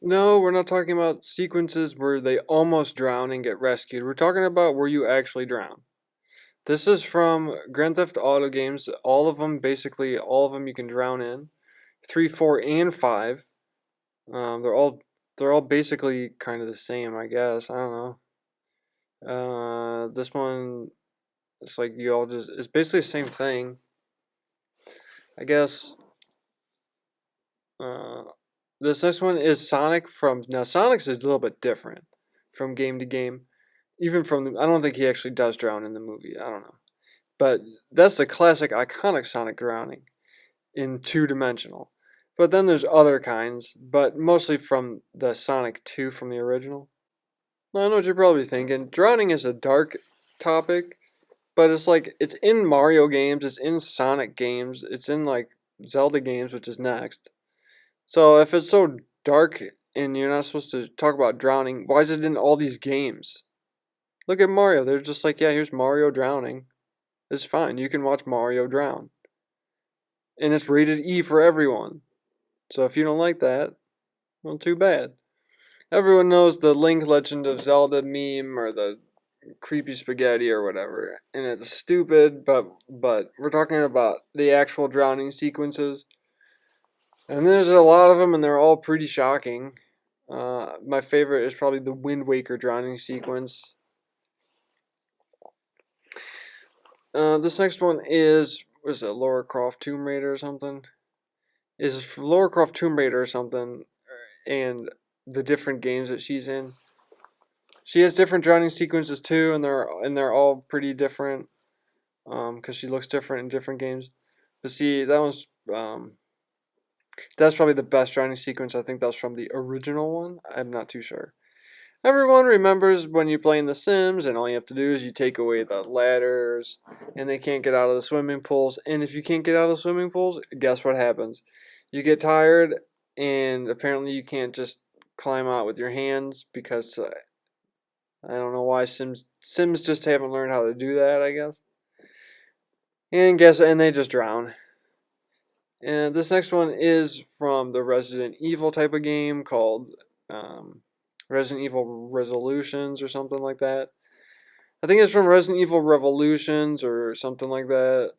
No, we're not talking about sequences where they almost drown and get rescued. We're talking about where you actually drown. This is from Grand Theft Auto games. All of them, basically, all of them you can drown in. 3, 4, and 5. They're all basically kind of the same, I guess. I don't know. This one, it's like you all just. It's basically the same thing. I guess. Uh, this next one is Sonic from. Now, Sonic's is a little bit different from game to game. Even from the, I don't think he actually does drown in the movie. I don't know. But that's the classic, iconic Sonic drowning in two-dimensional. But then there's other kinds, but mostly from the Sonic 2 from the original. I know what you're probably thinking. Drowning is a dark topic, but it's like it's in Mario games, it's in Sonic games, it's in like Zelda games, which is next. So if it's so dark and you're not supposed to talk about drowning, why is it in all these games? Look at Mario. They're just like, yeah, here's Mario drowning. It's fine. You can watch Mario drown. And it's rated E for everyone. So if you don't like that, well, too bad. Everyone knows the Link Legend of Zelda meme or the creepy spaghetti or whatever. And it's stupid, but we're talking about the actual drowning sequences. And there's a lot of them, and they're all pretty shocking. My favorite is probably the Wind Waker drowning sequence. This next one is, what is it, Lara Croft Tomb Raider or something? Is Lara Croft Tomb Raider or something, and the different games that she's in. She has different drowning sequences too, and they're all pretty different. Because she looks different in different games. But see, that's probably the best drowning sequence. I think that's from the original one. I'm not too sure. Everyone remembers when you play in The Sims, and all you have to do is you take away the ladders, and they can't get out of the swimming pools. And if you can't get out of the swimming pools, guess what happens? You get tired, and apparently you can't just climb out with your hands because I don't know why Sims just haven't learned how to do that, I guess. And they just drown. And this next one is from the Resident Evil type of game called Resident Evil Resolutions or something like that. I think it's from Resident Evil Revolutions or something like that.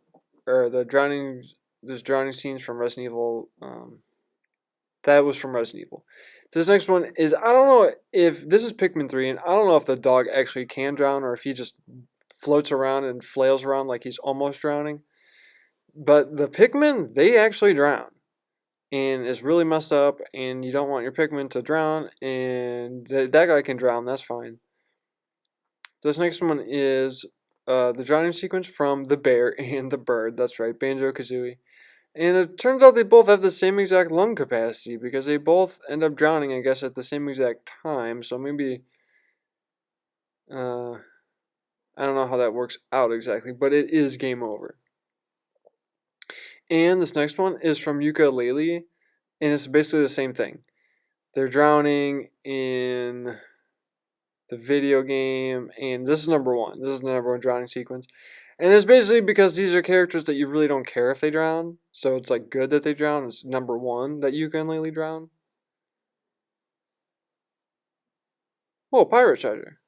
Or there's drowning scenes from Resident Evil. That was from Resident Evil. This next one is, I don't know if this is Pikmin 3, and I don't know if the dog actually can drown or if he just floats around and flails around like he's almost drowning. But the Pikmin, they actually drown. And it's really messed up, and you don't want your Pikmin to drown, and that guy can drown, that's fine. This next one is the drowning sequence from The Bear and the Bird, that's right, Banjo-Kazooie. And it turns out they both have the same exact lung capacity, because they both end up drowning, I guess, at the same exact time, so maybe, I don't know how that works out exactly, but it is game over. And this next one is from Yooka-Laylee, and it's basically the same thing. They're drowning in the video game, and this is number one. This is the number one drowning sequence. And it's basically because these are characters that you really don't care if they drown, so it's like good that they drown. It's number one that Yooka-Laylee drown. Oh, pirate treasure.